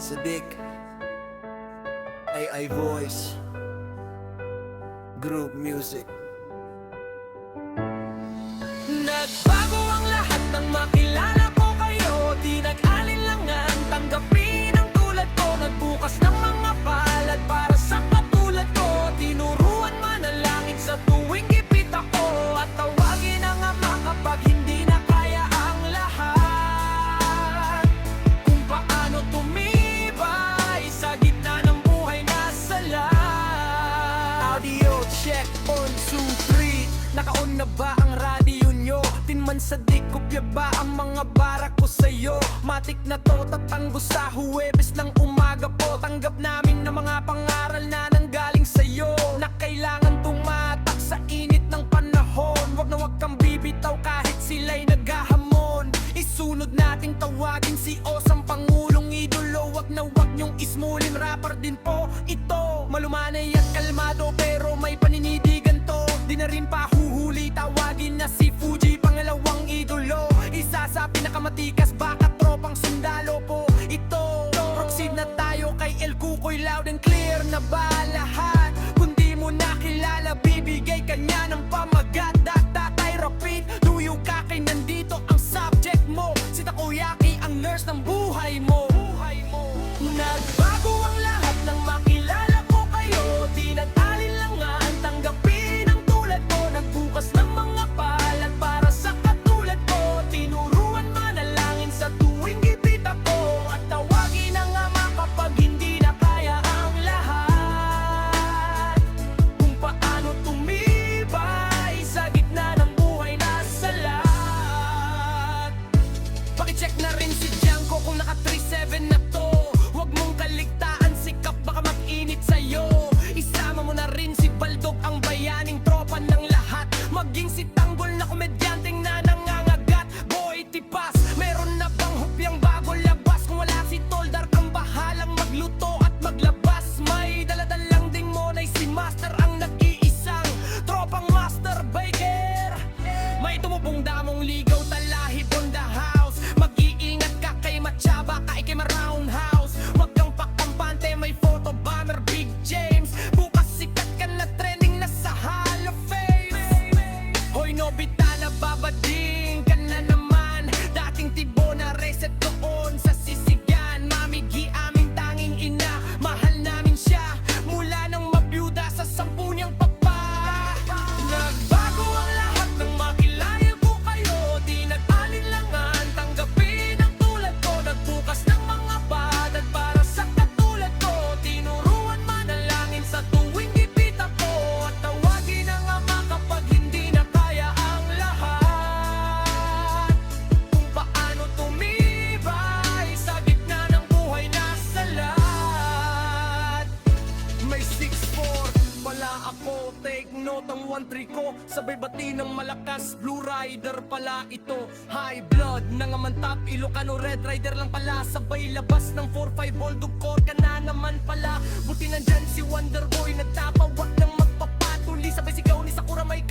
Sabik AI Voice Group Music. Nagbago ang lahat ng makilala ko kayo. Di nag-alinlangan, tanggapin ang tulad ko. Nagbukas ng mga palad para sa katulad ko. Tinuruan manalangin sa tuwing gipit ako. At tawagin ang Ama kapag hindi na kaya ang lahat. Kung paano tumibay sa gitna ng buhay na sala. Audio check, 1, 2, 3. Naka-on na ba ang radio nyo? Tinman sa kopya ba ang mga bara ko sa'yo? Matik na to, tatanggo sa Huwebes ng umaga po. Tanggap namin na mga pangaral na nanggaling sa'yo, na kailangan tumatak sa init ng panahon. Wag na wag kang bibitaw kahit sila'y naghahamon. Isunod nating tawagin si Osang Pangulong Idolo. Wag na wag nyong ismulin, rapper din po ito. Malumanay at kalmado pero may paninindigan to. Di na rin pa huhuli, tawagin na si Fuji, pangalawang idolo. Isa sa pinakamatikas, baka tropang sundalo po ito. Proceed na tayo kay El Kukoy, loud and clear na ba lahat? Kung di mo nakilala, bibigay kanya ng pamagat. Tatay repeat, duyo ka kay nandito ang subject mo. Si Takoyaki ang nurse ng buhay mo. Nagbago ang lahat ng makilala ko kayo. Di nag-alinlangan, tanggapin ang tulad ko. Nagbukas ng mga palad para sa katulad ko. Tinuruan manalangin sa tuwing gipit ako. At tawagin ang Ama kapag hindi na kaya ang lahat. Kung paano tumibay sa gitna ng buhay na salat. Pakicheck na rin si Janko kung naka 3-7 na to. Huwag mong kaligtaan, sikap baka mag-init sa'yo. Isama mo na rin si Baldog, ang bayaning tropa ng lahat. Maging si Tanggol na komedyanteng na nangangagat. Boy Tipas, meron na bang hupyang bago labas? Kung wala si Toldar, kang bahalang magluto at maglabas. May daladalang ding monay, si Master ang nag-iisang tropang Master Baker. May tumubong damong ligaw, talahib on the house. Mag-iingat ka kay Machaba, ka kay ma-roundhouse. Wag kang pakampante, may photo bomber, Big James. Bukas sikat ka na, trending na sa Hall of Fame. Hoy Nobita, nababading ka na naman. Dating tibo na reset doon sa sisigan. Mami Gi, aming tanging ina, mahal namin siya mula nang mabiyuda sa 10 niyang papa. Nagbago ang lahat ng makilala ko kayo. Di nag-alinlangan, tanggapin ang tulad ko. Nagbukas ng mga palad para sa katulad ko. Tinuruan manalangin sa tuwing gipit ako. At tawagin ang Ama kapag hindi na kaya ang lahat. Kung paano tumibay sa gitna ng buhay na salat. May 6'4", pala ako, take note ang 1-3 ko. Sabay bati ng malakas, Blue Rider pala ito. High blood, nangamantap, Ilocano Red Rider lang pala. Sabay labas ng 4-5, Boldog Core ka na naman pala. Buti nandyan si Wonderboy, nagtapawag ng magpapatuli. Sabay sigaw ni Sakura, may